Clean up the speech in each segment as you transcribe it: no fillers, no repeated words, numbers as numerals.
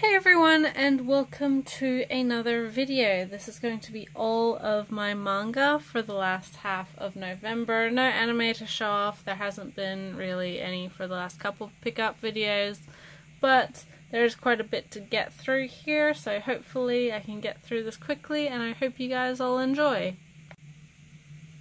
Hey everyone, and welcome to another video. This is going to be all of my manga for the last half of November. No anime to show off. There hasn't been really any for the last couple of pickup videos, but there's quite a bit to get through here, so hopefully I can get through this quickly, and I hope you guys all enjoy.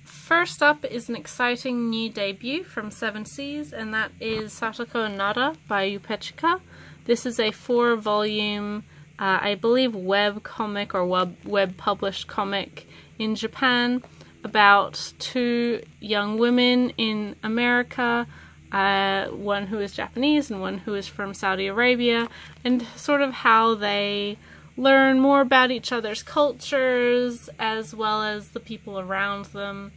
First up is an exciting new debut from Seven Seas, and that is Sasha Kanada by Upechika. This is a 4-volume, I believe, web comic or web-published comic in Japan about two young women in America, one who is Japanese and one who is from Saudi Arabia, and sort of how they learn more about each other's cultures as well as the people around them.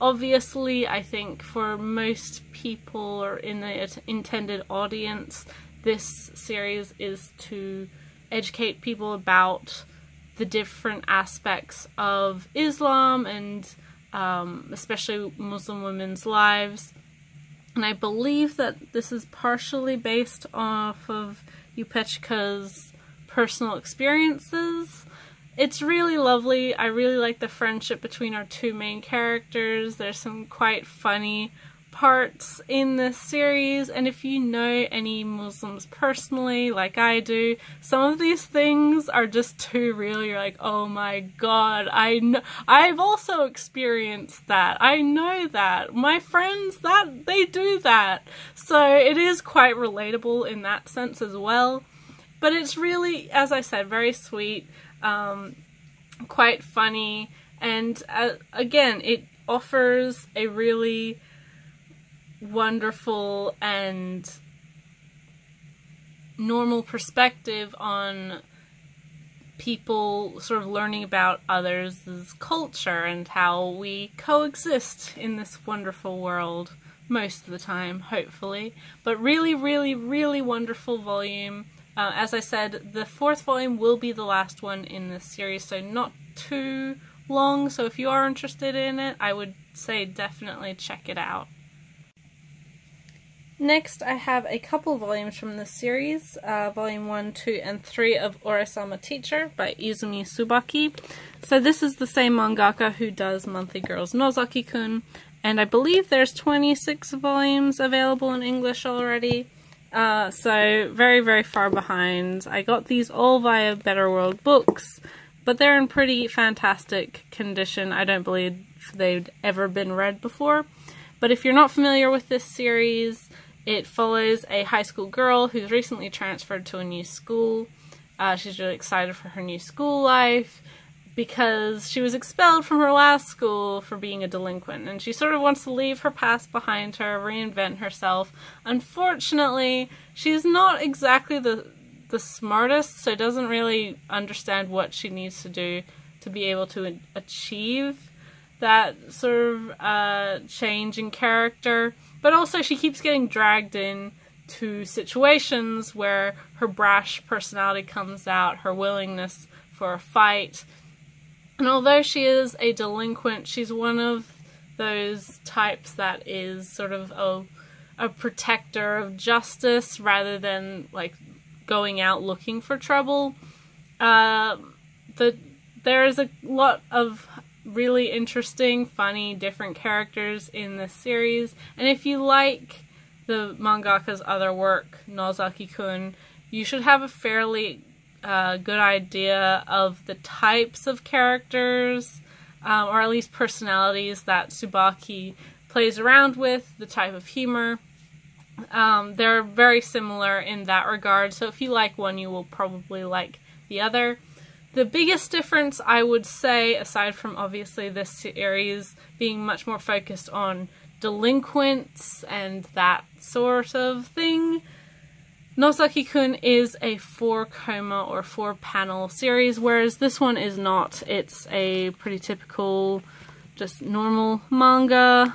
Obviously, I think for most people or in the intended audience, this series is to educate people about the different aspects of Islam and especially Muslim women's lives. And I believe that this is partially based off of Upechika's personal experiences. It's really lovely. I really like the friendship between our two main characters. There's some quite funny parts in this series, and if you know any Muslims personally, like I do, some of these things are just too real. You're like, oh my god, I've also experienced that. I know that. My friends, they do that. So it is quite relatable in that sense as well. But it's really, as I said, very sweet, quite funny, and again, it offers a really wonderful and normal perspective on people sort of learning about others' culture and how we coexist in this wonderful world most of the time, hopefully. But really, really, really wonderful volume. As I said, the 4th volume will be the last one in this series, so not too long, so if you are interested in it, I would say definitely check it out. Next, I have a couple volumes from this series, volume 1, 2, and 3 of Aoura-sama Teacher by Izumi Tsubaki. So this is the same mangaka who does Monthly Girls Nozaki-kun, and I believe there's 26 volumes available in English already. So very, very far behind. I got these all via Better World Books, but they're in pretty fantastic condition. I don't believe they've ever been read before. But if you're not familiar with this series, it follows a high school girl who's recently transferred to a new school. She's really excited for her new school life because she was expelled from her last school for being a delinquent, and she sort of wants to leave her past behind her, reinvent herself. Unfortunately, she's not exactly the smartest, so doesn't really understand what she needs to do to be able to achieve that sort of change in character. But also she keeps getting dragged in to situations where her brash personality comes out, her willingness for a fight. And although she is a delinquent, she's one of those types that is sort of a protector of justice rather than like going out looking for trouble. There is a lot of really interesting, funny, different characters in this series, and if you like the mangaka's other work, Nozaki-kun, you should have a fairly good idea of the types of characters, or at least personalities that Tsubaki plays around with, the type of humor. They're very similar in that regard, so if you like one, you will probably like the other. The biggest difference, I would say, aside from obviously this series being much more focused on delinquents and that sort of thing, Nozaki-kun is a 4-koma or 4-panel series, whereas this one is not. It's a pretty typical, just normal manga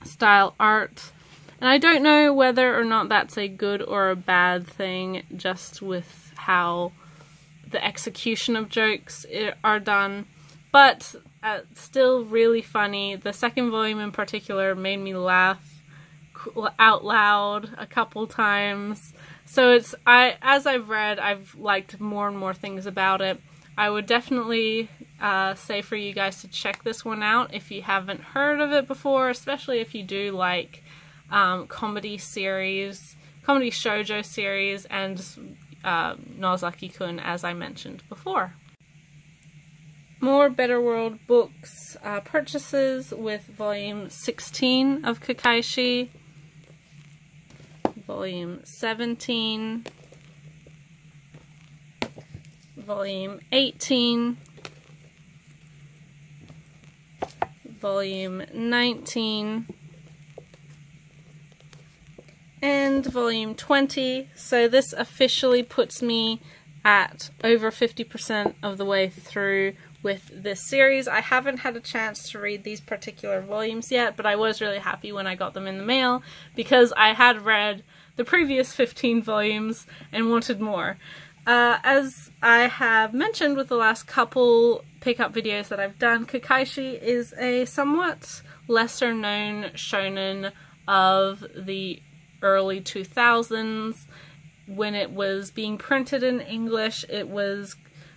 style art. And I don't know whether or not that's a good or a bad thing, just with how the execution of jokes are done, but still really funny. The 2nd volume in particular made me laugh out loud a couple times. So as I've read, I've liked more and more things about it. I would definitely say for you guys to check this one out if you haven't heard of it before, especially if you do like comedy shoujo series, and Nozaki-kun, as I mentioned before. More Better World books purchases with volume 16 of Kekkaishi, volume 17, volume 18, volume 19, and volume 20. So this officially puts me at over 50% of the way through with this series. I haven't had a chance to read these particular volumes yet, but I was really happy when I got them in the mail because I had read the previous 15 volumes and wanted more. As I have mentioned with the last couple pickup videos that I've done, Kekkaishi is a somewhat lesser known shonen of the early 2000s. When it was being printed in English, it was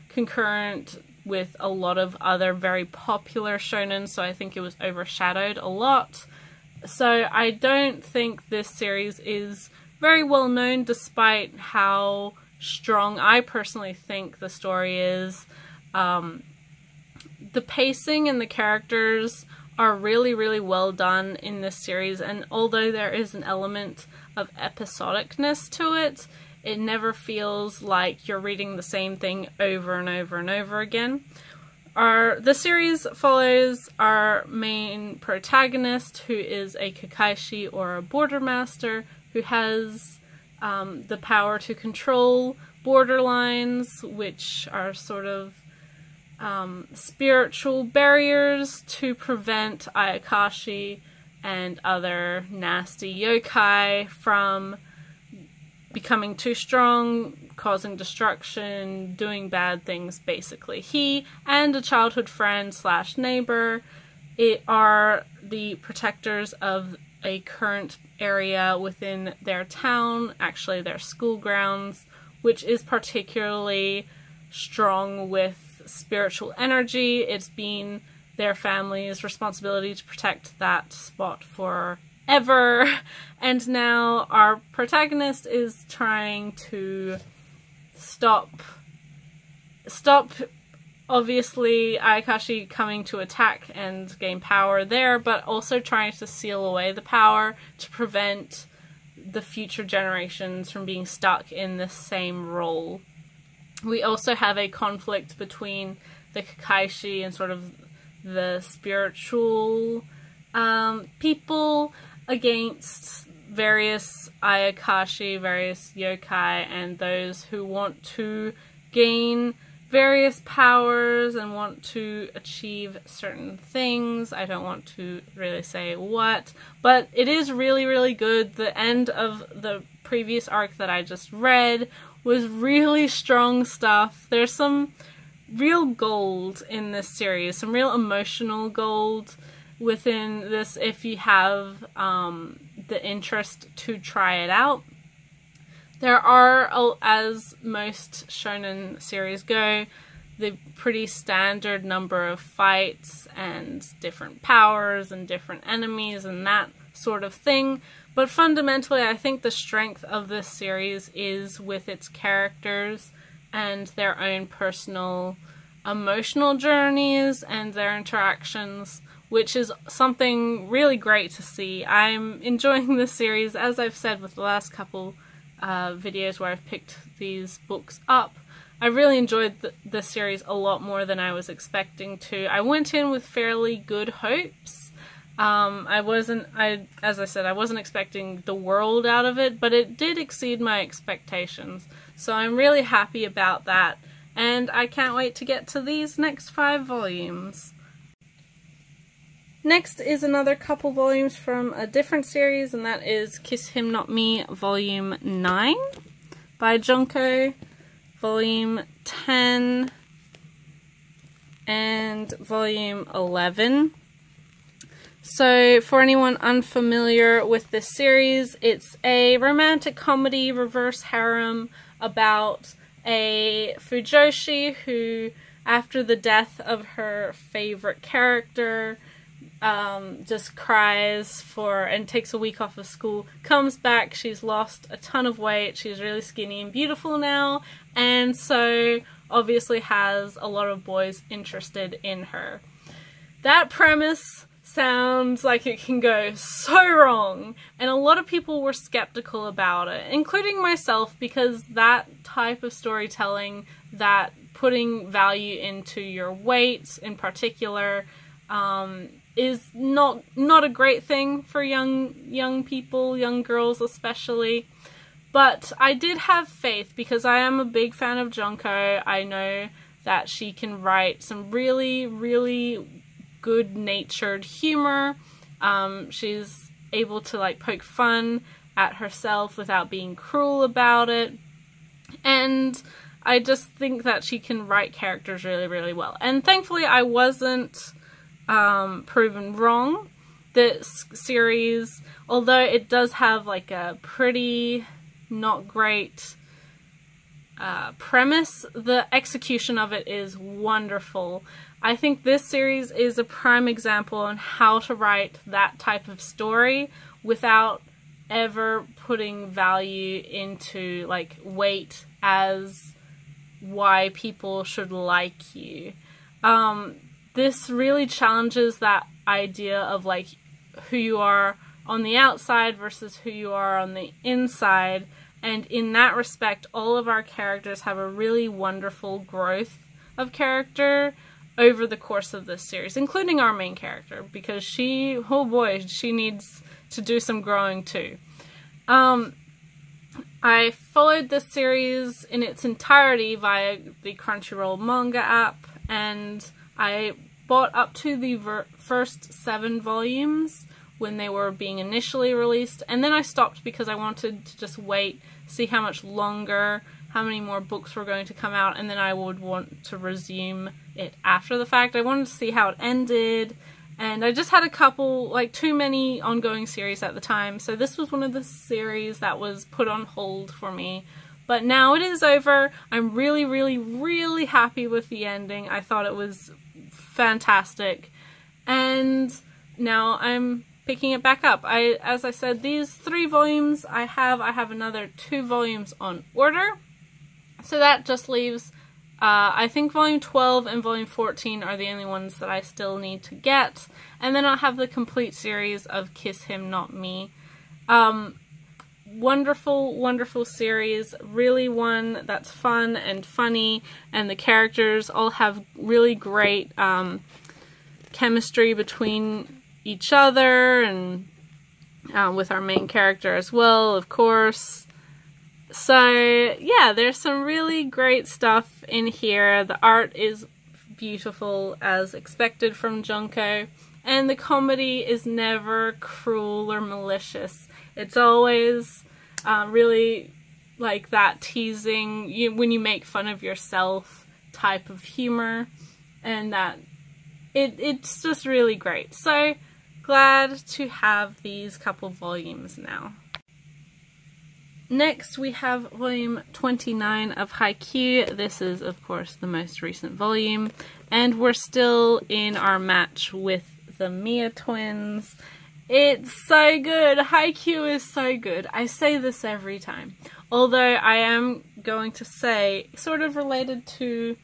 concurrent with a lot of other very popular shonen, so I think it was overshadowed a lot. So I don't think this series is very well known, despite how strong I personally think the story is. The pacing and the characters are really, really well done in this series, and although there is an element of episodicness to it, it never feels like you're reading the same thing over and over and over again. The series follows our main protagonist, who is a Kekkaishi, or a border master, who has the power to control border lines, which are sort of spiritual barriers to prevent Ayakashi and other nasty yokai from becoming too strong, causing destruction, doing bad things, basically. He and a childhood friend slash neighbor are the protectors of a current area within their town, actually their school grounds, which is particularly strong with spiritual energy. It's been their family's responsibility to protect that spot forever, and now our protagonist is trying to stop obviously Ayakashi coming to attack and gain power there, but also trying to seal away the power to prevent the future generations from being stuck in the same role. We also have a conflict between the Kekkaishi and sort of the spiritual people against various Ayakashi, various yokai, and those who want to gain various powers and want to achieve certain things. I don't want to really say what, but it is really, really good. The end of the previous arc that I just read was really strong stuff. There's some real gold in this series, some real emotional gold within this if you have the interest to try it out. There are, as most shonen series go, the pretty standard number of fights and different powers and different enemies and that sort of thing. But fundamentally, I think the strength of this series is with its characters and their own personal emotional journeys and their interactions, which is something really great to see. I'm enjoying this series, as I've said with the last couple videos where I've picked these books up. I really enjoyed this series a lot more than I was expecting to. I went in with fairly good hopes. As I said, I wasn't expecting the world out of it, but it did exceed my expectations. So I'm really happy about that, and I can't wait to get to these next 5 volumes. Next is another couple volumes from a different series, and that is Kiss Him Not Me Volume 9 by Junko, Volume 10, and Volume 11. So for anyone unfamiliar with this series, it's a romantic comedy reverse harem about a Fujoshi who, after the death of her favorite character, just cries and takes a week off of school, comes back, she's lost a ton of weight, she's really skinny and beautiful now, and so obviously has a lot of boys interested in her. That premise sounds like it can go so wrong, and a lot of people were skeptical about it, including myself, because that type of storytelling, that putting value into your weight in particular, is not a great thing for young people, young girls especially. But I did have faith because I am a big fan of Junko. I know that she can write some really, really good-natured humor. She's able to like poke fun at herself without being cruel about it. And I just think that she can write characters really, really well. And thankfully I wasn't proven wrong. This series, although it does have like a pretty not great premise, the execution of it is wonderful. I think this series is a prime example on how to write that type of story without ever putting value into like weight as why people should like you. This really challenges that idea of like who you are on the outside versus who you are on the inside, and in that respect all of our characters have a really wonderful growth of character over the course of this series, including our main character, because she, oh boy, she needs to do some growing too. I followed this series in its entirety via the Crunchyroll manga app, and I bought up to the first 7 volumes when they were being initially released, and then I stopped because I wanted to just wait, see how much longer, how many more books were going to come out, and then I would want to resume it after the fact. I wanted to see how it ended, and I just had a couple, like too many ongoing series at the time, so this was one of the series that was put on hold for me. But now it is over. I'm really, really, really happy with the ending. I thought it was fantastic, and now I'm picking it back up. As I said, these 3 volumes I have another 2 volumes on order, so that just leaves I think volume 12 and volume 14 are the only ones that I still need to get, and then I'll have the complete series of Kiss Him Not Me. Wonderful, wonderful series, really one that's fun and funny, and the characters all have really great chemistry between each other, and with our main character as well, of course. So yeah, there's some really great stuff in here. The art is beautiful as expected from Junko, and the comedy is never cruel or malicious. It's always really like that teasing, when you make fun of yourself type of humor, and that it's just really great. So glad to have these couple volumes now. Next we have volume 29 of Haikyu. This is of course the most recent volume, and we're still in our match with the Mia twins. It's so good. Haikyu is so good. I say this every time. Although I am going to say, sort of related to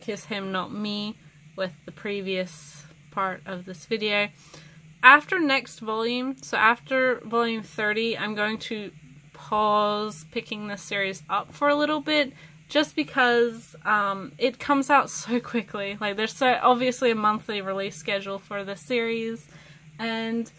Kiss Him Not Me with the previous part of this video, after next volume, so after volume 30, I'm going to pause picking this series up for a little bit, just because it comes out so quickly. Like, there's so obviously a monthly release schedule for the series, and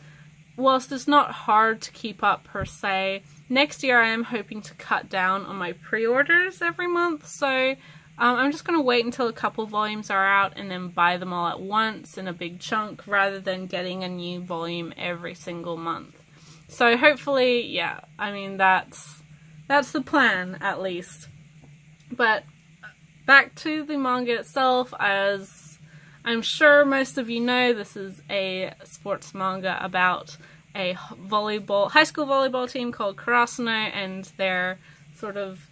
whilst it's not hard to keep up per se, next year I am hoping to cut down on my pre-orders every month, so I'm just going to wait until a couple volumes are out and then buy them all at once in a big chunk, rather than getting a new volume every single month. So hopefully, yeah, I mean, that's the plan, at least. But back to the manga itself, as I'm sure most of you know this is a sports manga about a high school volleyball team called Karasuno and their sort of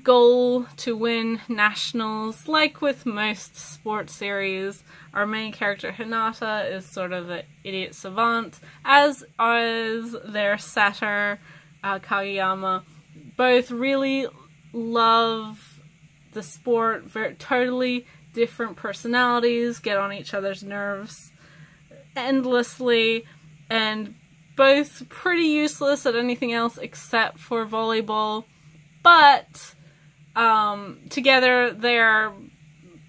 goal to win nationals. Like with most sports series, our main character Hinata is sort of an idiot savant, as is their setter Kageyama. Both really love the sport, totally different personalities, get on each other's nerves endlessly, and both pretty useless at anything else except for volleyball. But together they are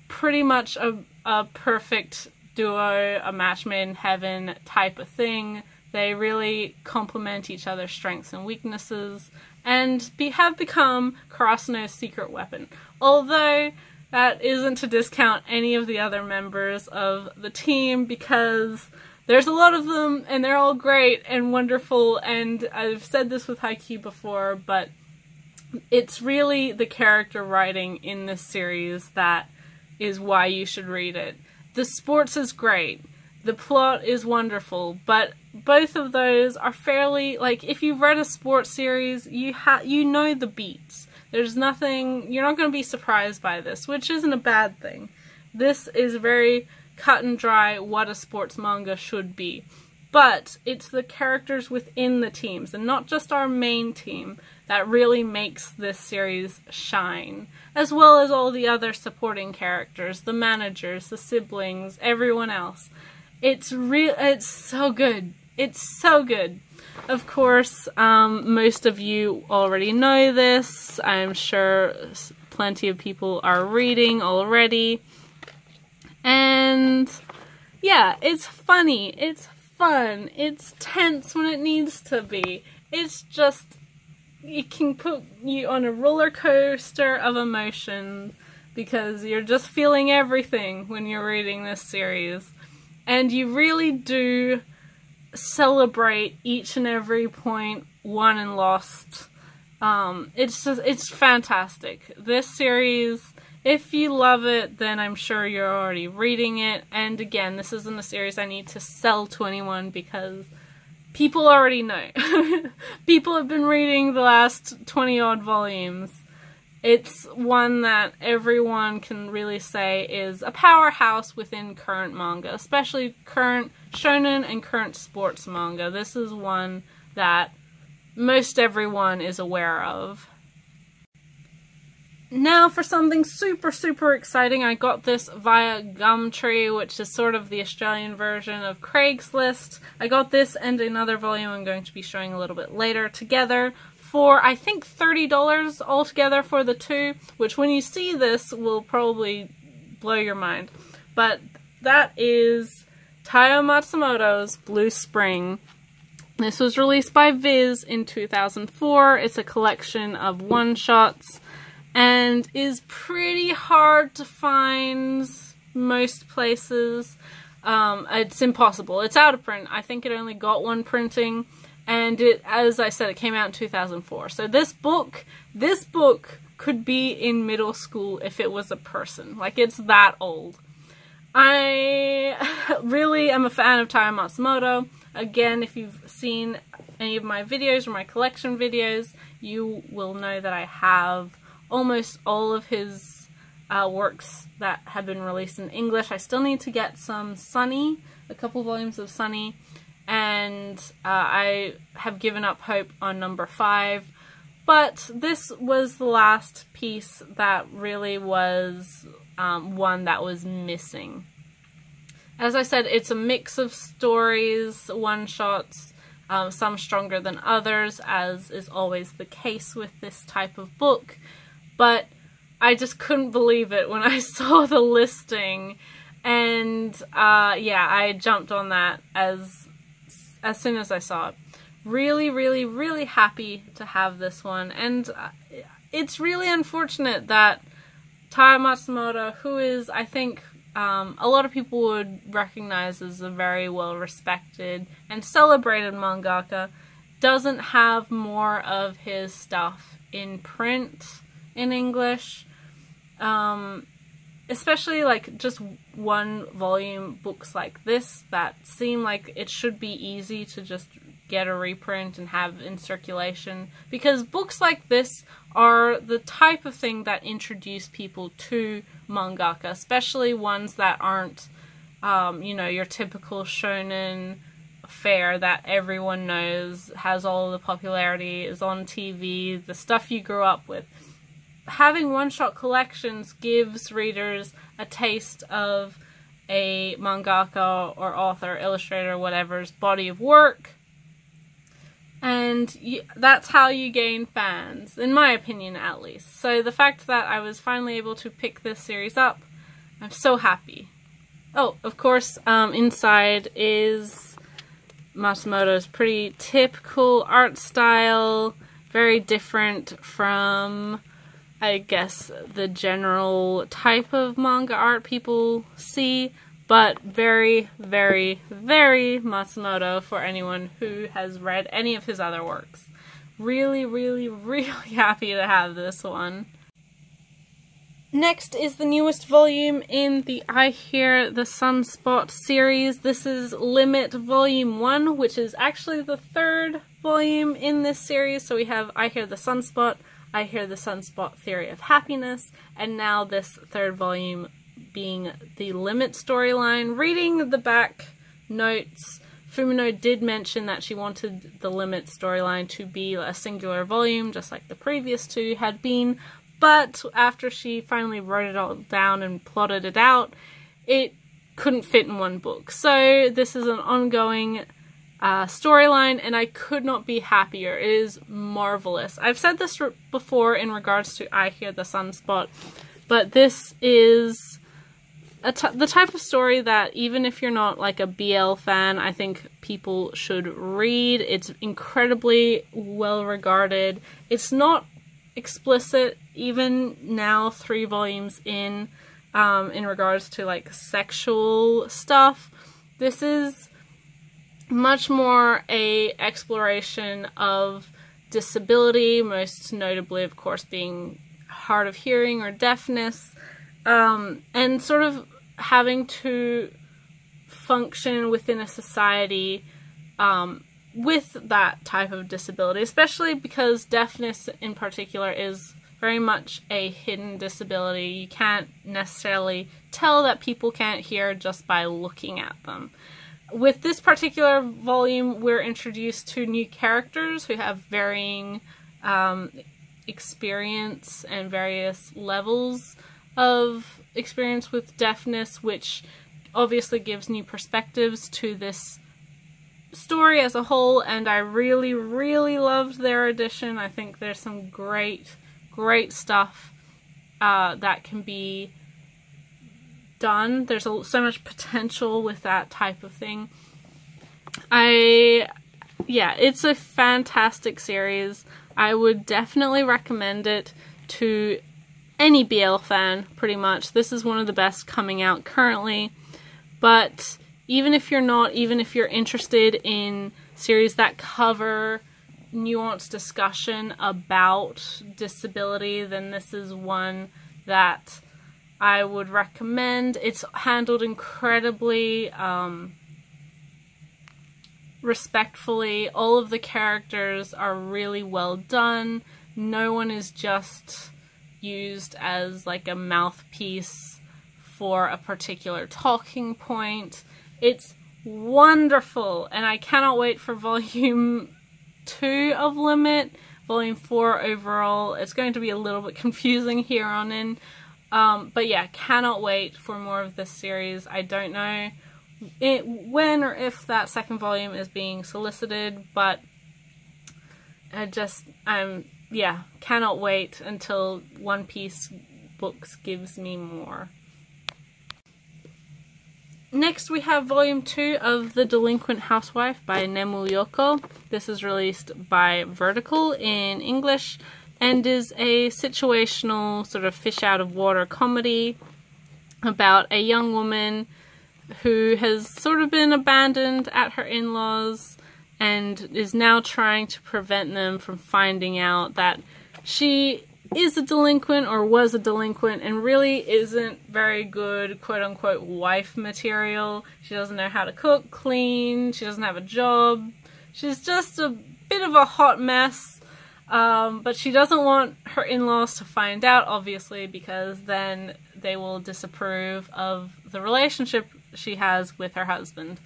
pretty much a perfect duo, a match made in heaven type of thing. They really complement each other's strengths and weaknesses, and have become Karasuno's secret weapon. Although that isn't to discount any of the other members of the team, because there's a lot of them and they're all great and wonderful, and I've said this with Haikyu before, but it's really the character writing in this series that is why you should read it. The sports is great, the plot is wonderful, but both of those are fairly, like, if you've read a sports series, you know the beats. There's nothing, you're not going to be surprised by this, which isn't a bad thing. This is very cut and dry what a sports manga should be. But it's the characters within the teams, and not just our main team, that really makes this series shine. As well as all the other supporting characters, the managers, the siblings, everyone else. It's so good. It's so good. Of course, most of you already know this. I'm sure plenty of people are reading already. And yeah, it's funny, it's fun, it's tense when it needs to be. It's just, it can put you on a roller coaster of emotion because you're just feeling everything when you're reading this series. And you really do celebrate each and every point won and lost. It's fantastic. This series, if you love it, then I'm sure you're already reading it. And again, this isn't a series I need to sell to anyone because people already know. People have been reading the last 20 odd volumes. It's one that everyone can really say is a powerhouse within current manga, especially current shonen and current sports manga. This is one that most everyone is aware of. Now for something super, super exciting. I got this via Gumtree, which is sort of the Australian version of Craigslist. I got this and another volume I'm going to be showing a little bit later together for, I think, $30 altogether for the two, which when you see this will probably blow your mind. But that is Taiyo Matsumoto's Blue Spring. This was released by Viz in 2004. It's a collection of one-shots and is pretty hard to find most places. It's impossible. It's out of print. I think it only got one printing. And it, as I said, it came out in 2004. So this book could be in middle school if it was a person. Like, it's that old. I really am a fan of Taiyo Matsumoto. Again, if you've seen any of my videos or my collection videos, you will know that I have almost all of his works that have been released in English. I still need to get some Sunny, a couple volumes of Sunny. And I have given up hope on number 5, but this was the last piece that really was one that was missing. As I said, it's a mix of stories, one-shots, some stronger than others, as is always the case with this type of book, but I just couldn't believe it when I saw the listing, and yeah, I jumped on that as soon as I saw it. Really, really, really happy to have this one. And it's really unfortunate that Taiyo Matsumoto, who is, I think, a lot of people would recognize as a very well-respected and celebrated mangaka, doesn't have more of his stuff in print in English. especially like just one volume books like this that seem like it should be easy to just get a reprint and have in circulation, because books like this are the type of thing that introduce people to mangaka, especially ones that aren't, you know, your typical shonen fare that everyone knows, has all the popularity, is on TV, the stuff you grew up with. Having one-shot collections gives readers a taste of a mangaka or author, illustrator, whatever's body of work, and that's how you gain fans, in my opinion at least. So the fact that I was finally able to pick this series up, I'm so happy. Oh, of course, inside is Matsumoto's pretty typical art style, very different from, I guess, the general type of manga art people see, but very, very, very Matsumoto for anyone who has read any of his other works. Really, really, really happy to have this one. Next is the newest volume in the I Hear the Sunspot series. This is Limit Volume 1, which is actually the third volume in this series. So we have I Hear the Sunspot, I Hear the Sunspot Theory of Happiness, and now this third volume being the Limit storyline. Reading the back notes, Fumino did mention that she wanted the Limit storyline to be a singular volume, just like the previous two had been, but after she finally wrote it all down and plotted it out, it couldn't fit in one book. So this is an ongoing storyline, and I could not be happier. It is marvelous. I've said this before in regards to I Hear the Sunspot, but this is the type of story that even if you're not like a BL fan, I think people should read. It's incredibly well regarded. It's not explicit, even now 3 volumes in regards to like sexual stuff. This is much more a exploration of disability, most notably of course being hard of hearing or deafness, and sort of having to function within a society with that type of disability, especially because deafness in particular is very much a hidden disability. You can't necessarily tell that people can't hear just by looking at them. With this particular volume, we're introduced to new characters who have varying experience and various levels of experience with deafness, which obviously gives new perspectives to this story as a whole, and I really, really loved their addition. I think there's some great, great stuff that can be done. There's so much potential with that type of thing. Yeah, it's a fantastic series. I would definitely recommend it to any BL fan, pretty much. This is one of the best coming out currently, but even if you're not, even if you're interested in series that cover nuanced discussion about disability, then this is one that I would recommend. It's handled incredibly respectfully. All of the characters are really well done. No one is just used as like a mouthpiece for a particular talking point. It's wonderful, and I cannot wait for volume 2 of Limit. Volume 4 overall, it's going to be a little bit confusing here on in. But yeah, cannot wait for more of this series. I don't know when or if that second volume is being solicited, but yeah, cannot wait until One Piece Books gives me more. Next we have Volume 2 of The Delinquent Housewife by Nemu Yoko. This is released by Vertical in English and is a situational sort of fish out of water comedy about a young woman who has sort of been abandoned at her in-laws and is now trying to prevent them from finding out that she is a delinquent or was a delinquent and really isn't very good quote-unquote wife material. She doesn't know how to cook, clean, she doesn't have a job. She's just a bit of a hot mess, but she doesn't want her in-laws to find out, obviously, because then they will disapprove of the relationship she has with her husband.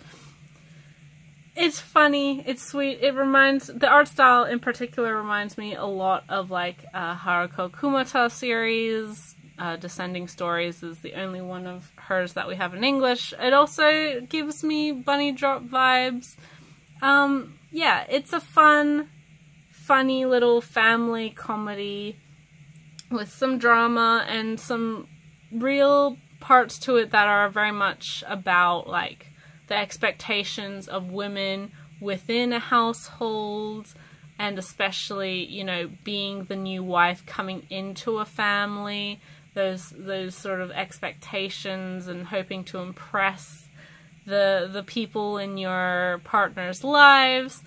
It's funny, it's sweet, the art style in particular reminds me a lot of like Haruko Kumata series. Descending Stories is the only one of hers that we have in English. It also gives me Bunny Drop vibes. Yeah, it's a funny little family comedy with some drama and some real parts to it that are very much about like the expectations of women within a household, and especially, you know, being the new wife coming into a family, those sort of expectations and hoping to impress the people in your partner's lives,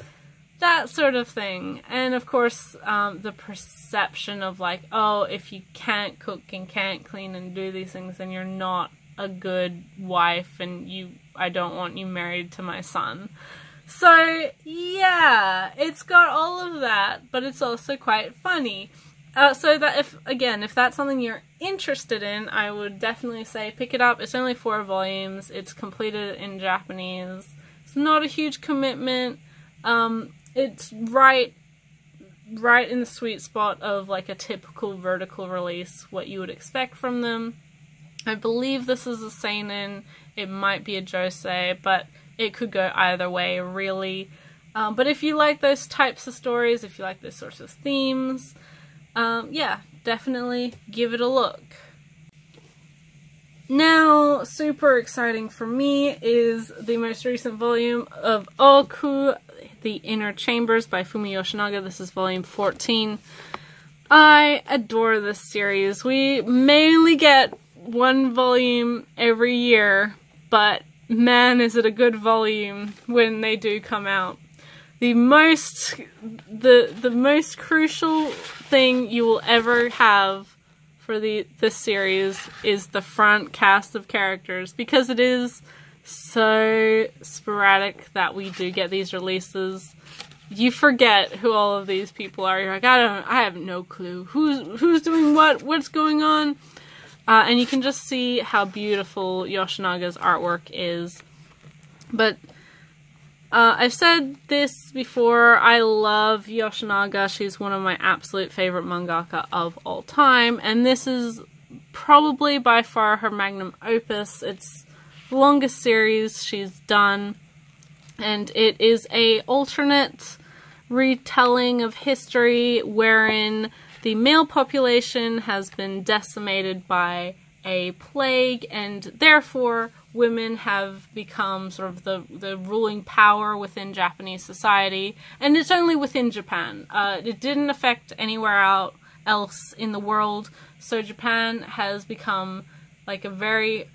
that sort of thing. And of course, the perception of like, oh, if you can't cook and can't clean and do these things, then you're not a good wife, and I don't want you married to my son. So yeah, it's got all of that, but it's also quite funny. So that if that's something you're interested in, I would definitely say pick it up. It's only 4 volumes. It's completed in Japanese. It's not a huge commitment. It's right in the sweet spot of like a typical vertical release, what you would expect from them. I believe this is a seinen. It might be a josei, but it could go either way, really. But if you like those types of stories, if you like those sorts of themes, yeah, definitely give it a look. Now, super exciting for me is the most recent volume of Ooku, The Inner Chambers by Fumi Yoshinaga. This is volume 14. I adore this series. We mainly get 1 volume every year, but man, is it a good volume when they do come out. The most crucial thing you will ever have for this series is the front cast of characters, because it is so sporadic that we do get these releases. You forget who all of these people are. You're like, I have no clue who's doing what's going on. And you can just see how beautiful Yoshinaga's artwork is. But I've said this before, I love Yoshinaga. She's one of my absolute favorite mangaka of all time, and this is probably by far her magnum opus. It's the longest series she's done, and it is a alternate retelling of history wherein the male population has been decimated by a plague, and therefore women have become sort of the ruling power within Japanese society, and it's only within Japan. It didn't affect anywhere else in the world, so Japan has become like a very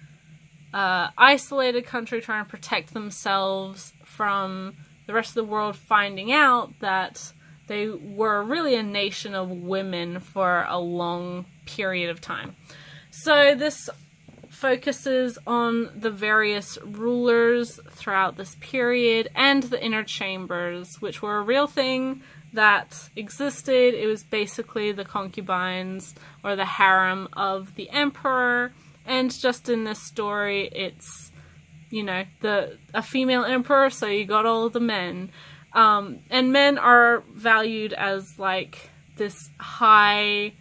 isolated country trying to protect themselves from the rest of the world finding out that they were really a nation of women for a long period of time. So this focuses on the various rulers throughout this period and the inner chambers, which were a real thing that existed. It was basically the concubines or the harem of the emperor, and just in this story it's, you know, a female emperor, so you got all of the men. And men are valued as like this highly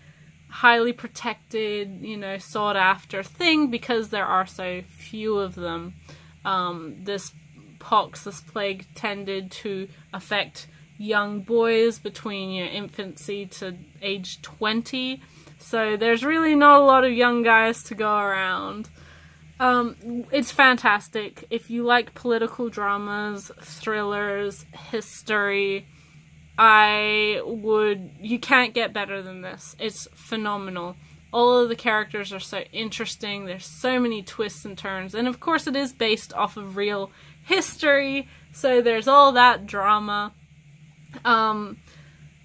protected, you know, sought after thing because there are so few of them. This plague tended to affect young boys between, you know, infancy to age 20. So there's really not a lot of young guys to go around. It's fantastic. If you like political dramas, thrillers, history, you can't get better than this. It's phenomenal. All of the characters are so interesting. There's so many twists and turns. And of course it is based off of real history, so there's all that drama.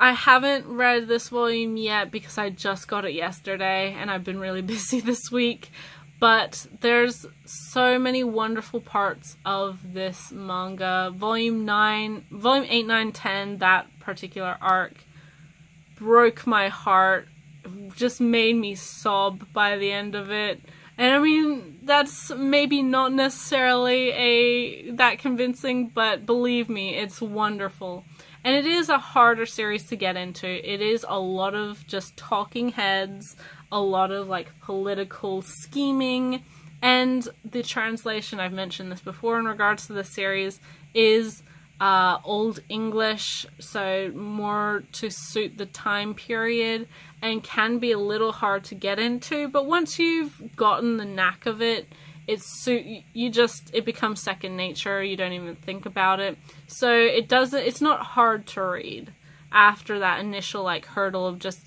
I haven't read this volume yet because I just got it yesterday and I've been really busy this week. But there's so many wonderful parts of this manga. Volume 8, 9, 10, that particular arc broke my heart. Just made me sob by the end of it. And I mean, that's maybe not necessarily that convincing, but believe me, it's wonderful. And it is a harder series to get into. It is a lot of just talking heads, a lot of like political scheming, and the translation, I've mentioned this before in regards to the series, is Old English, so more to suit the time period, and can be a little hard to get into, but once you've gotten the knack of it, it becomes second nature. You don't even think about it. So it's not hard to read after that initial like hurdle of just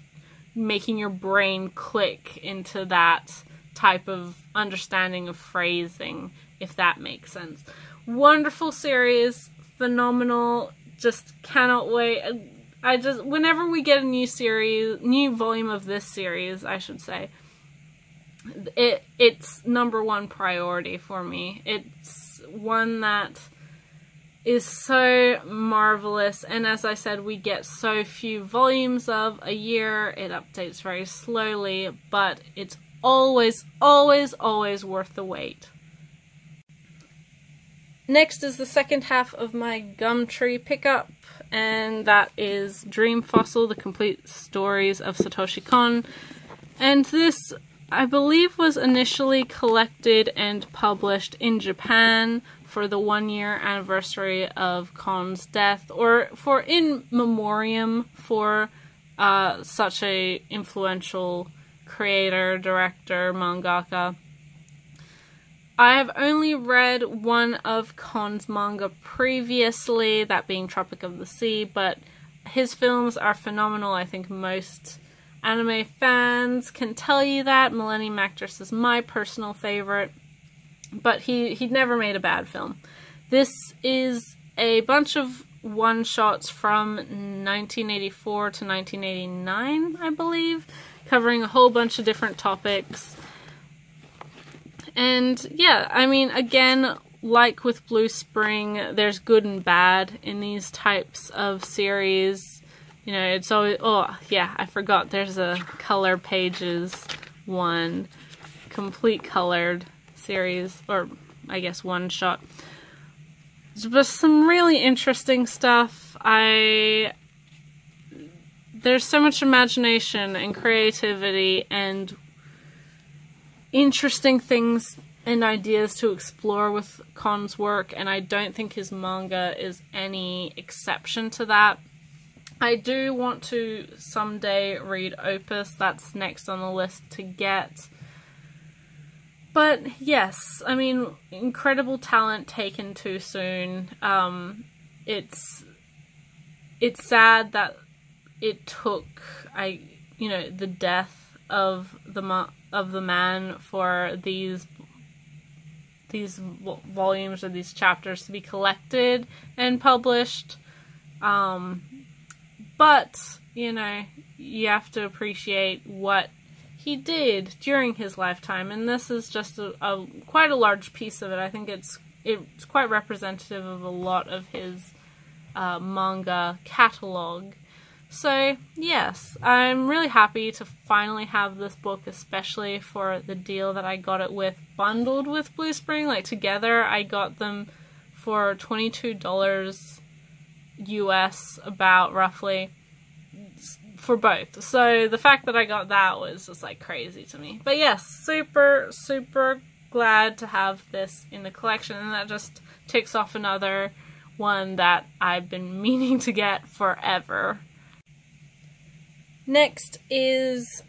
making your brain click into that type of understanding of phrasing, if that makes sense. Wonderful series, phenomenal, just cannot wait. Whenever we get a new volume of this series, I should say, it's #1 priority for me. It's one that is so marvelous, and as I said, we get so few volumes of a year. It updates very slowly, but it's always, always, always worth the wait. Next is the second half of my Gumtree pickup, and that is Dream Fossil, the complete stories of Satoshi Kon. And this, I believe, was initially collected and published in Japan for the 1-year anniversary of Kon's death, or for in memoriam for such a influential creator, director, mangaka. I have only read one of Kon's manga previously, that being Tropic of the Sea, but his films are phenomenal. I think most anime fans can tell you that. Millennium Actress is my personal favorite, but he'd never made a bad film. This is a bunch of one-shots from 1984 to 1989, I believe, covering a whole bunch of different topics. And yeah, I mean, again, like with Blue Spring, there's good and bad in these types of series. You know, it's always, oh yeah, I forgot there's a color pages one, complete colored series, or I guess one shot. There's just some really interesting stuff. There's so much imagination and creativity and interesting things and ideas to explore with Kon's work, and I don't think his manga is any exception to that. I do want to someday read Opus, that's next on the list to get. But yes, I mean, incredible talent taken too soon. It's sad that it took the death of the man for these volumes or these chapters to be collected and published. But, you know, you have to appreciate what he did during his lifetime, and this is just quite a large piece of it. I think it's quite representative of a lot of his manga catalog. So, yes, I'm really happy to finally have this book, especially for the deal that I got it with, bundled with Blue Spring. Like, together, I got them for $22 US, about roughly, for both. So, the fact that I got that was just, like, crazy to me. But yes, super, super glad to have this in the collection, and that just ticks off another one that I've been meaning to get forever. Next is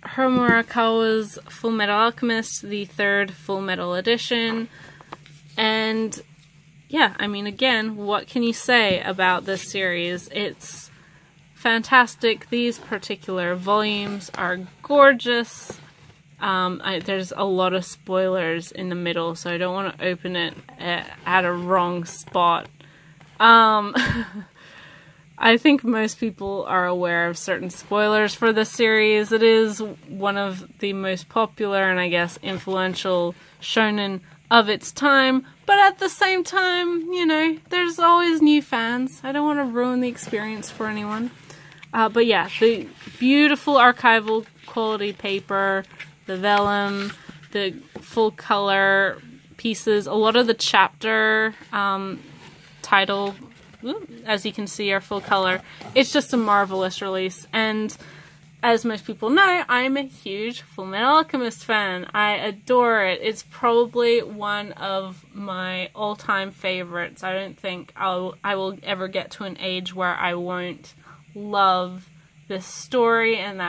Murakawa's Fullmetal Alchemist, the 3rd Fullmetal edition. And yeah, I mean, again, what can you say about this series? It's fantastic. These particular volumes are gorgeous. There's a lot of spoilers in the middle, so I don't want to open it at a wrong spot. I think most people are aware of certain spoilers for this series. It is one of the most popular and I guess influential shonen of its time, but at the same time, you know, there's always new fans. I don't want to ruin the experience for anyone. But yeah, the beautiful archival quality paper, the vellum, the full color pieces, a lot of the chapter title, as you can see, are full color. It's just a marvelous release, and as most people know, I'm a huge Fullmetal Alchemist fan. I adore it. It's probably one of my all-time favorites. I don't think I will ever get to an age where I won't love this story and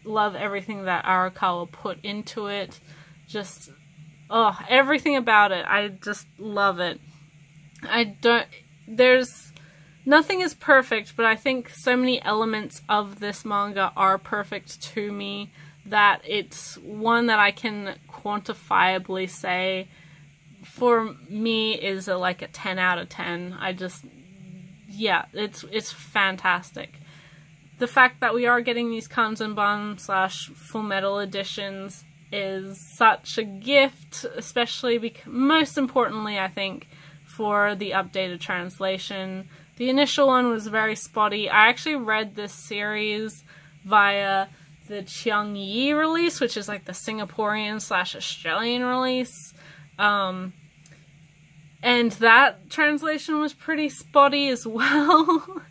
love everything that Arakawa put into it. Just, oh, everything about it. I just love it. Nothing is perfect, but I think so many elements of this manga are perfect to me that it's one that I can quantifiably say for me is like a 10 out of 10. Yeah, it's fantastic. The fact that we are getting these Kanzenban / Full Metal editions is such a gift, especially most importantly, I think, for the updated translation. The initial one was very spotty. I actually read this series via the Chiangyi release, which is like the Singaporean / Australian release. And that translation was pretty spotty as well.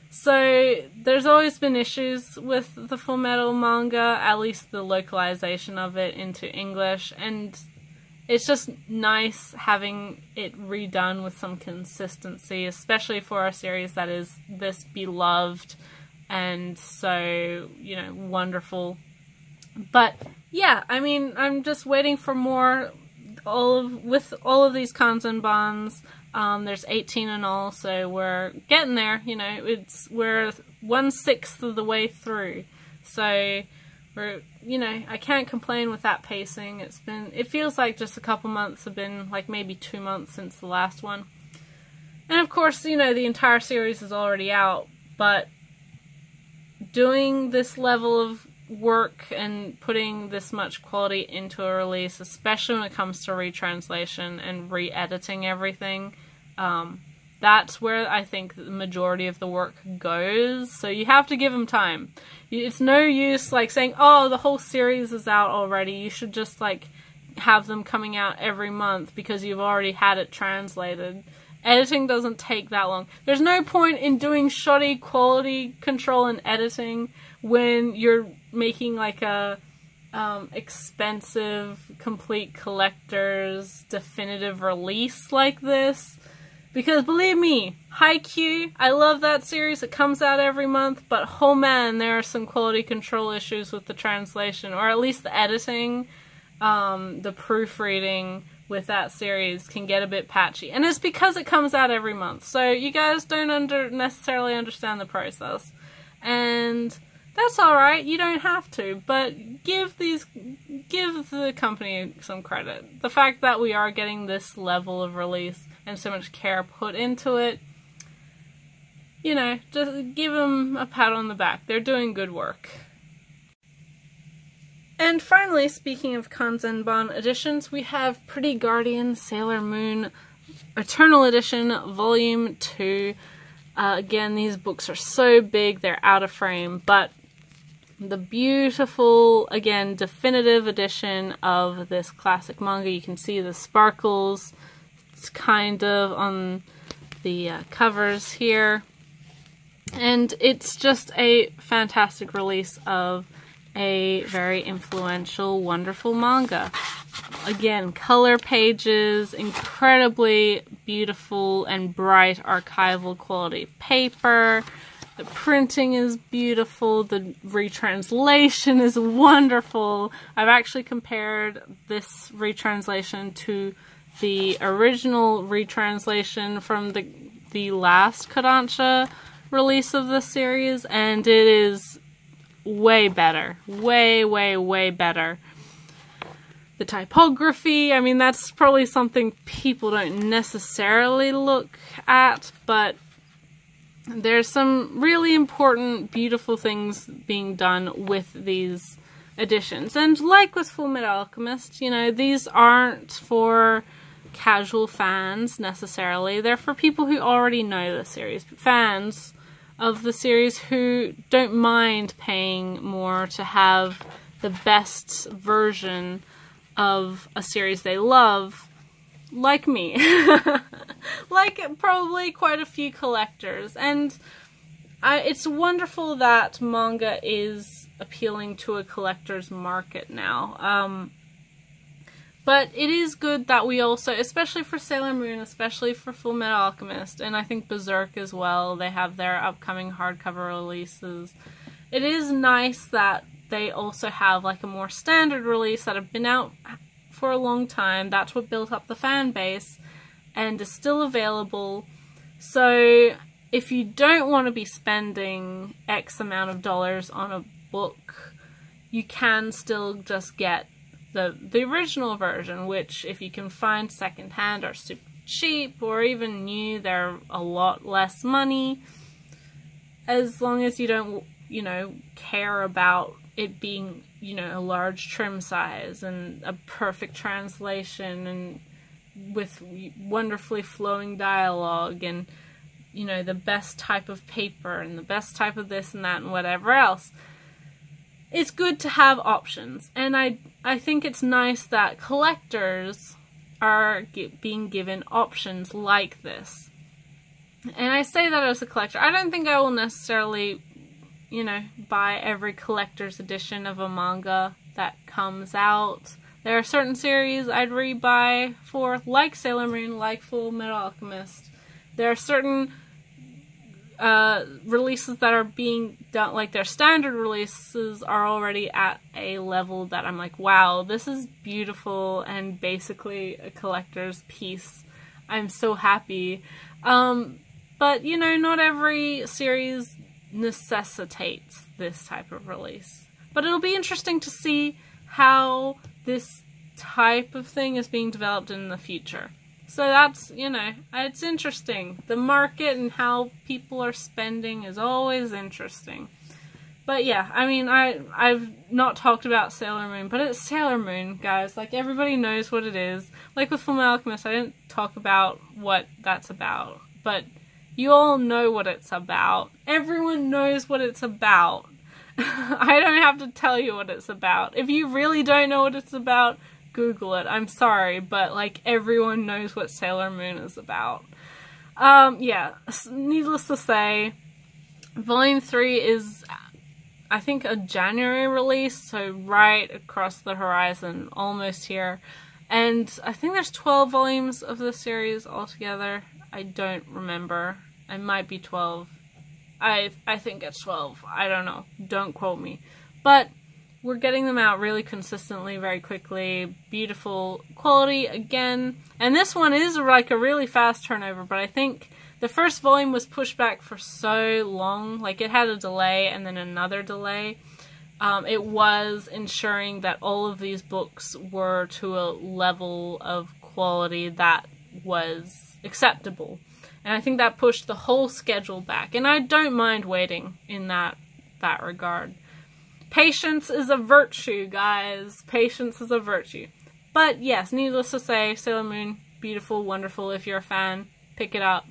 So there's always been issues with the Fullmetal manga, at least the localization of it into English, and it's just nice having it redone with some consistency, especially for a series that is this beloved and so, you know, wonderful. But yeah, I mean, I'm just waiting for more with all of these Kanzenbans. There's 18 in all, so we're getting there, you know, we're 1/6 of the way through. So you know, I can't complain with that pacing. It feels like just a couple months have been, like maybe 2 months since the last one. And of course, you know, the entire series is already out, but doing this level of work and putting this much quality into a release, especially when it comes to retranslation and re-editing everything, that's where I think the majority of the work goes. So you have to give them time. It's no use like saying, oh, the whole series is out already. You should just like have them coming out every month because you've already had it translated. Editing doesn't take that long. There's no point in doing shoddy quality control and editing when you're making like a expensive, complete collector's definitive release like this. Because believe me, Haikyu, I love that series. It comes out every month, but oh man, there are some quality control issues with the translation, or at least the editing, the proofreading with that series can get a bit patchy. And it's because it comes out every month. So you guys don't necessarily understand the process. And that's alright, you don't have to, but give the company some credit. The fact that we are getting this level of release and so much care put into it, you know, just give them a pat on the back. They're doing good work. And finally, speaking of Kanzenban editions, we have Pretty Guardian Sailor Moon Eternal Edition Volume 2. Again, these books are so big, they're out of frame, but the beautiful, again, definitive edition of this classic manga. You can see the sparkles. It's kind of on the covers here. And it's just a fantastic release of a very influential, wonderful manga. Again, color pages, incredibly beautiful and bright archival quality paper. The printing is beautiful, the retranslation is wonderful. I've actually compared this retranslation to the original retranslation from the last Kodansha release of this series, and it is way better. Way, way, way better. The typography, I mean, that's probably something people don't necessarily look at, but there's some really important, beautiful things being done with these editions. And like with Fullmetal Alchemist, you know, these aren't for casual fans necessarily. They're for people who already know the series, fans of the series who don't mind paying more to have the best version of a series they love, like me. Like probably quite a few collectors. And it's wonderful that manga is appealing to a collector's market now. But it is good that we also, especially for Sailor Moon, especially for Fullmetal Alchemist, and I think Berserk as well, they have their upcoming hardcover releases. It is nice that they also have like a more standard release that have been out for a long time. That's what built up the fan base and is still available. So if you don't want to be spending X amount of dollars on a book, you can still just get the original version, which if you can find secondhand are super cheap, or even new, they're a lot less money, as long as you don't, you know, care about it being, you know, a large trim size and a perfect translation and with wonderfully flowing dialogue and, you know, the best type of paper and the best type of this and that and whatever else. It's good to have options, and I think it's nice that collectors are being given options like this. And I say that as a collector. I don't think I will necessarily, you know, buy every collector's edition of a manga that comes out. There are certain series I'd rebuy for, like Sailor Moon, like Fullmetal Alchemist. There are certain releases that are being done, like their standard releases are already at a level that I'm like, wow, this is beautiful and basically a collector's piece. I'm so happy. But, you know, not every series necessitates this type of release. But it'll be interesting to see how this type of thing is being developed in the future. So that's, you know, it's interesting. The market and how people are spending is always interesting. But yeah, I mean, I've not talked about Sailor Moon, but it's Sailor Moon, guys. Like, everybody knows what it is. Like with Fullmetal Alchemist, I didn't talk about what that's about. But you all know what it's about. Everyone knows what it's about. I don't have to tell you what it's about. If you really don't know what it's about, Google it. I'm sorry, but like everyone knows what Sailor Moon is about. Yeah, needless to say, Volume 3 is, I think, a January release, so right across the horizon, almost here. And I think there's 12 volumes of the series altogether. I don't remember. It might be 12. I think it's 12. I don't know. Don't quote me. But we're getting them out really consistently, very quickly. Beautiful quality again. And this one is like a really fast turnover, but I think the first volume was pushed back for so long. Like, it had a delay and then another delay. It was ensuring that all of these books were to a level of quality that was acceptable. And I think that pushed the whole schedule back. And I don't mind waiting in that regard. Patience is a virtue, guys. Patience is a virtue. But yes, needless to say, Sailor Moon, beautiful, wonderful. If you're a fan, pick it up.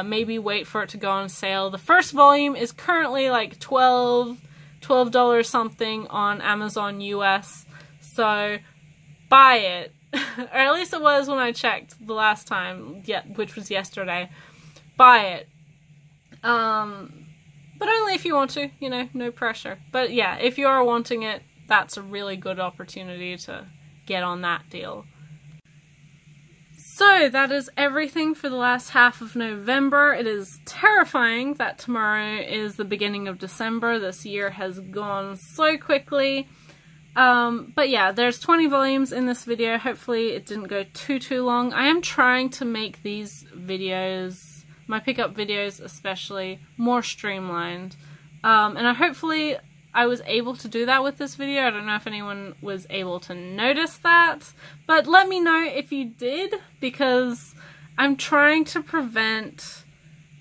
Maybe wait for it to go on sale. The first volume is currently like $12 something on Amazon US. So buy it. Or at least it was when I checked the last time, which was yesterday. Buy it. But only if you want to, you know, no pressure. But yeah, if you are wanting it, that's a really good opportunity to get on that deal. So that is everything for the last half of November. It is terrifying that tomorrow is the beginning of December. This year has gone so quickly. But yeah, there's 20 volumes in this video. Hopefully it didn't go too long. I am trying to make these videos, my pickup videos especially, more streamlined. And hopefully I was able to do that with this video. I don't know if anyone was able to notice that, but let me know if you did, because I'm trying to prevent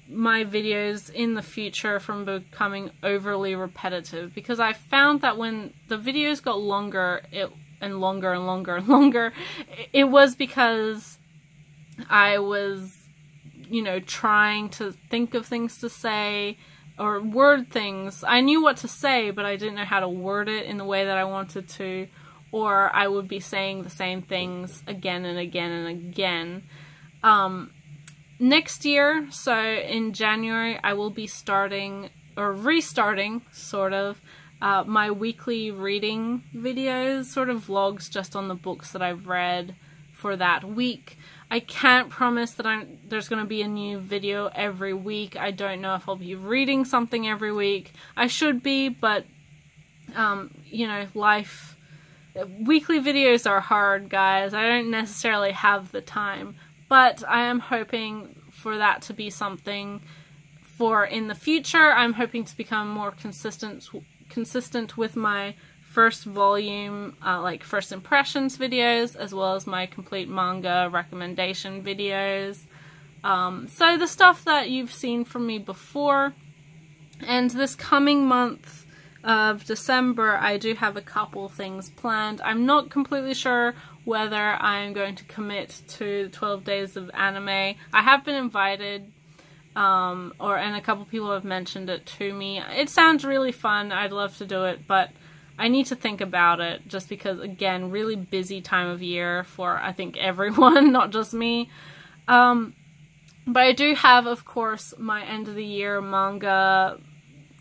my videos in the future from becoming overly repetitive, because I found that when the videos got longer and longer and longer and longer, it was because I was, you know, trying to think of things to say or word things. I knew what to say, but I didn't know how to word it in the way that I wanted to, or I would be saying the same things again and again and again. Next year, so in January, I will be starting, or restarting, sort of, my weekly reading videos, sort of vlogs just on the books that I've read for that week. I can't promise that there's going to be a new video every week. I don't know if I'll be reading something every week. I should be, but, you know, weekly videos are hard, guys. I don't necessarily have the time. But I am hoping for that to be something for in the future. I'm hoping to become more consistent with my first volume, like first impressions videos, as well as my complete manga recommendation videos. So the stuff that you've seen from me before. And this coming month of December, I do have a couple things planned. I'm not completely sure whether I'm going to commit to 12 days of anime. I have been invited, and a couple people have mentioned it to me. It sounds really fun. I'd love to do it, but I need to think about it, just because, again, really busy time of year for, I think, everyone, not just me. But I do have, of course, my end of the year manga,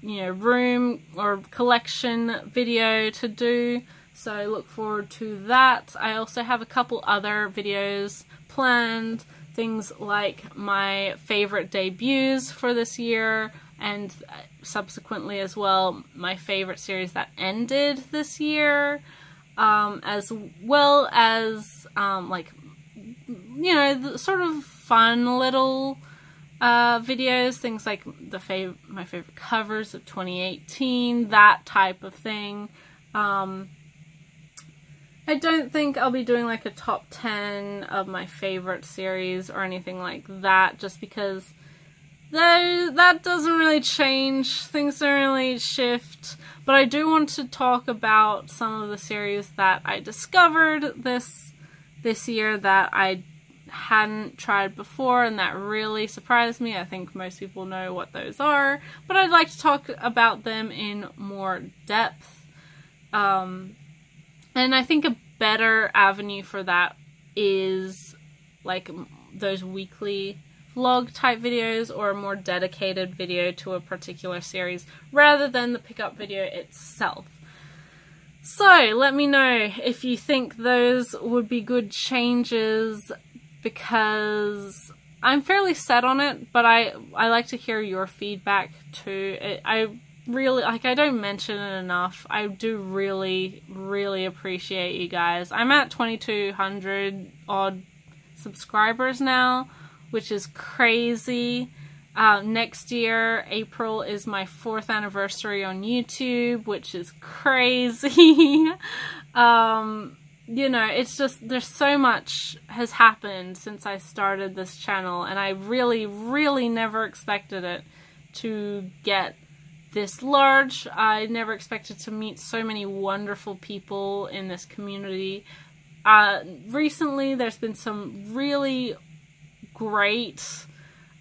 you know, room or collection video to do. So I look forward to that. I also have a couple other videos planned. Things like my favorite debuts for this year, and subsequently as well my favorite series that ended this year, as well as like, you know, the sort of fun little videos, things like my favorite covers of 2018, that type of thing. I don't think I'll be doing like a top 10 of my favorite series or anything like that, just because that doesn't really change, things don't really shift. But I do want to talk about some of the series that I discovered this year that I hadn't tried before and that really surprised me. I think most people know what those are, but I'd like to talk about them in more depth. And I think a better avenue for that is like those weekly vlog type videos, or a more dedicated video to a particular series rather than the pickup video itself. So let me know if you think those would be good changes, because I'm fairly set on it, but I like to hear your feedback too. I really, like, I don't mention it enough. I do really, really appreciate you guys. I'm at 2,200 odd subscribers now, which is crazy. Next year, April, is my 4th anniversary on YouTube, which is crazy. You know, it's just, there's so much has happened since I started this channel, and I really, really never expected it to get this large. I never expected to meet so many wonderful people in this community. Recently, there's been some really great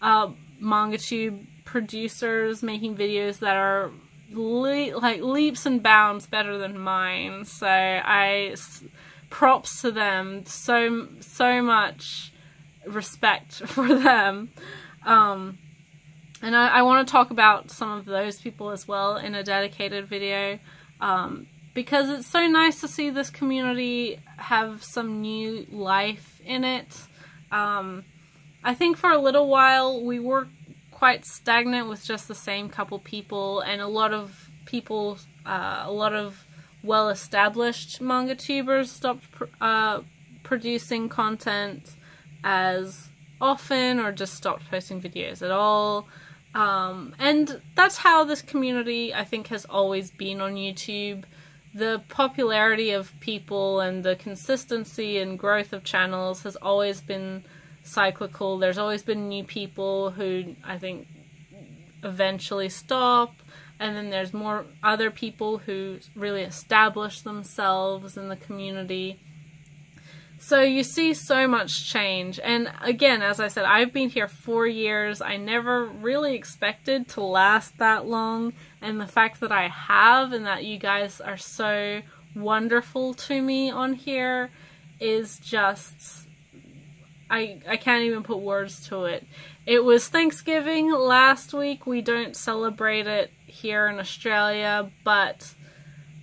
MangaTube producers making videos that are like leaps and bounds better than mine. So props to them. So much respect for them. And I want to talk about some of those people as well in a dedicated video, because it's so nice to see this community have some new life in it. I think for a little while we were quite stagnant with just the same couple people, and a lot of people, a lot of well-established manga tubers stopped producing content as often, or just stopped posting videos at all. And that's how this community, I think, has always been on YouTube. The popularity of people and the consistency and growth of channels has always been cyclical. There's always been new people who, I think, eventually stop, and then there's more other people who really establish themselves in the community. So you see so much change, and again, as I said, I've been here 4 years. I never really expected to last that long, and the fact that I have, and that you guys are so wonderful to me on here, is just, I can't even put words to it. It was Thanksgiving last week. We don't celebrate it here in Australia, but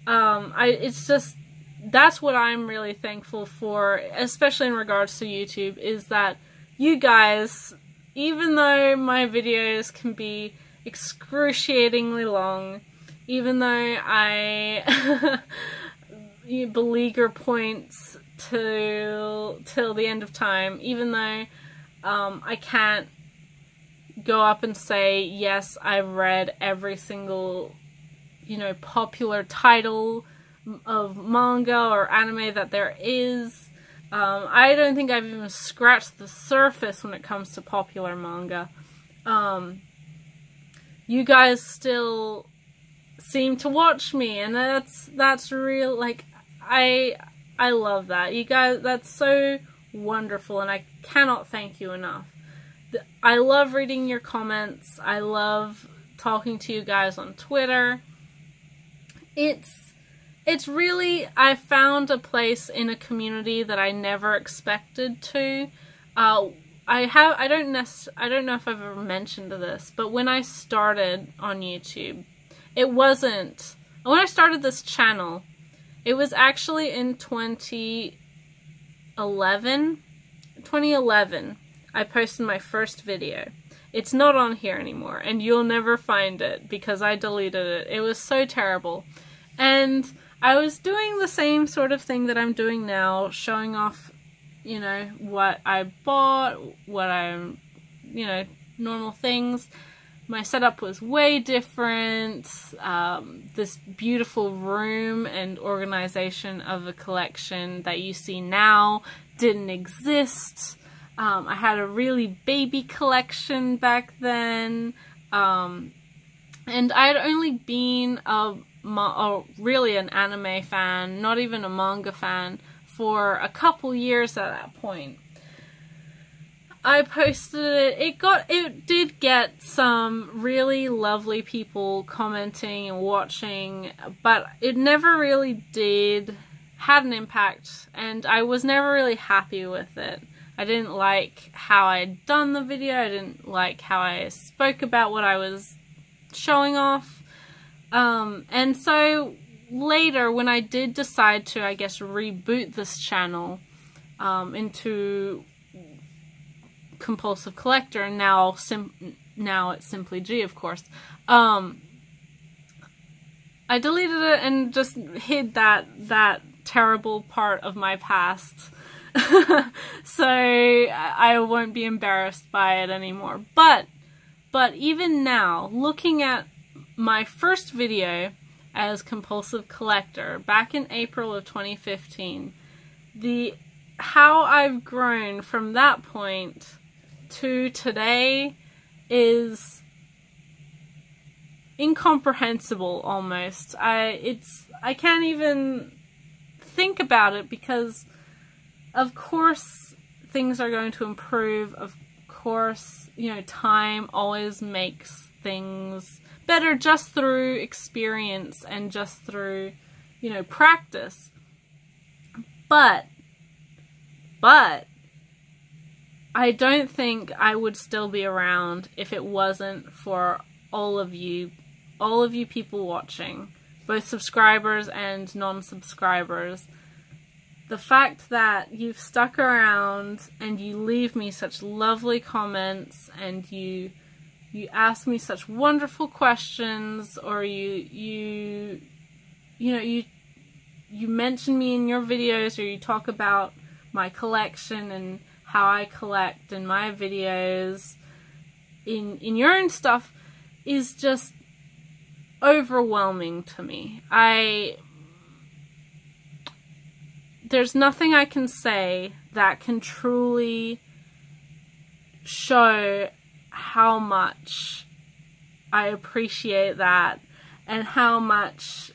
it's just, that's what I'm really thankful for, especially in regards to YouTube, is that you guys, even though my videos can be excruciatingly long, even though I beleaguer points till the end of time, even though I can't go up and say, yes, I've read every single, popular title of manga or anime that there is. I don't think I've even scratched the surface when it comes to popular manga. You guys still seem to watch me, and that's real. Like, I love that. You guys, that's so wonderful, and I cannot thank you enough. I love reading your comments. I love talking to you guys on Twitter. It's really, I found a place in a community that I never expected to. I don't know if I've ever mentioned this, but when I started on YouTube, when I started this channel, it was actually in 2011, I posted my first video. It's not on here anymore, and you'll never find it because I deleted it. It was so terrible. And I was doing the same sort of thing that I'm doing now, showing off, what I bought, what I'm, normal things. My setup was way different. This beautiful room and organization of a collection that you see now didn't exist. I had a really baby collection back then. And I'd only been really an anime fan, not even a manga fan, for a couple years at that point. I posted it. It did get some really lovely people commenting and watching, but it never really had an impact, and I was never really happy with it. I didn't like how I'd done the video. I didn't like how I spoke about what I was showing off. And so later, when I did decide to, I guess, reboot this channel into Compulsive Collector, and now it's Simply G, of course, I deleted it and just hid that terrible part of my past. So I won't be embarrassed by it anymore. But even now, looking at my first video as Compulsive Collector back in April of 2015, how I've grown from that point to today is incomprehensible almost. I can't even think about it, because of course things are going to improve. Of course, time always makes things better just through experience and just through, practice. But I don't think I would still be around if it wasn't for all of you people watching, both subscribers and non-subscribers. The fact that you've stuck around and you leave me such lovely comments, and you ask me such wonderful questions, or you mention me in your videos, or you talk about my collection and how I collect in my videos in your own stuff, is just overwhelming to me. There's nothing I can say that can truly show how much I appreciate that, and how much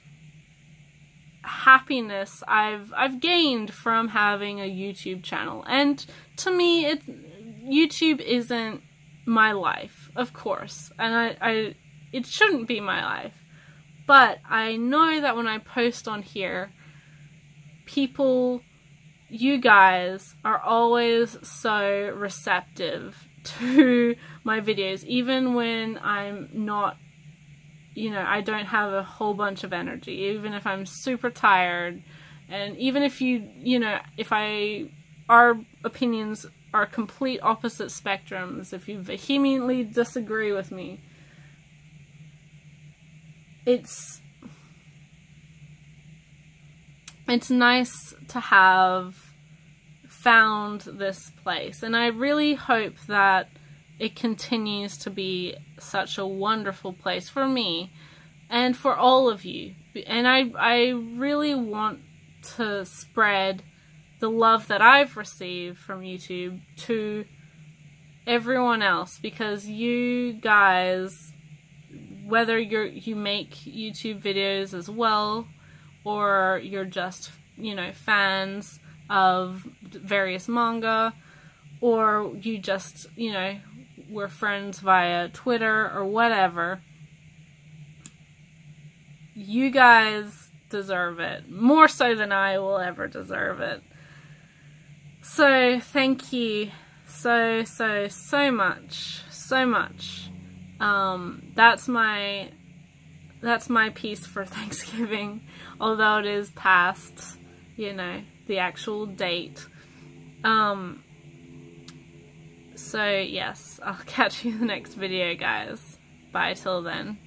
happiness I've gained from having a YouTube channel. And to me, YouTube isn't my life, of course, and it shouldn't be my life. But I know that when I post on here, people, you guys, are always so receptive to my videos, even when I'm not, you know, I don't have a whole bunch of energy, even if I'm super tired, and even if you know, if our opinions are complete opposite spectrums, if you vehemently disagree with me, it's nice to have found this place, and I really hope that it continues to be such a wonderful place for me and for all of you. And I really want to spread the love that I've received from YouTube to everyone else, because you guys, whether you make YouTube videos as well, or you're just, you know, fans of various manga, or you just, you know, we're friends via Twitter or whatever, you guys deserve it. More so than I will ever deserve it. So, thank you so much. So much. That's my piece for Thanksgiving, although it is past, you know, the actual date. So yes, I'll catch you in the next video, guys. Bye till then.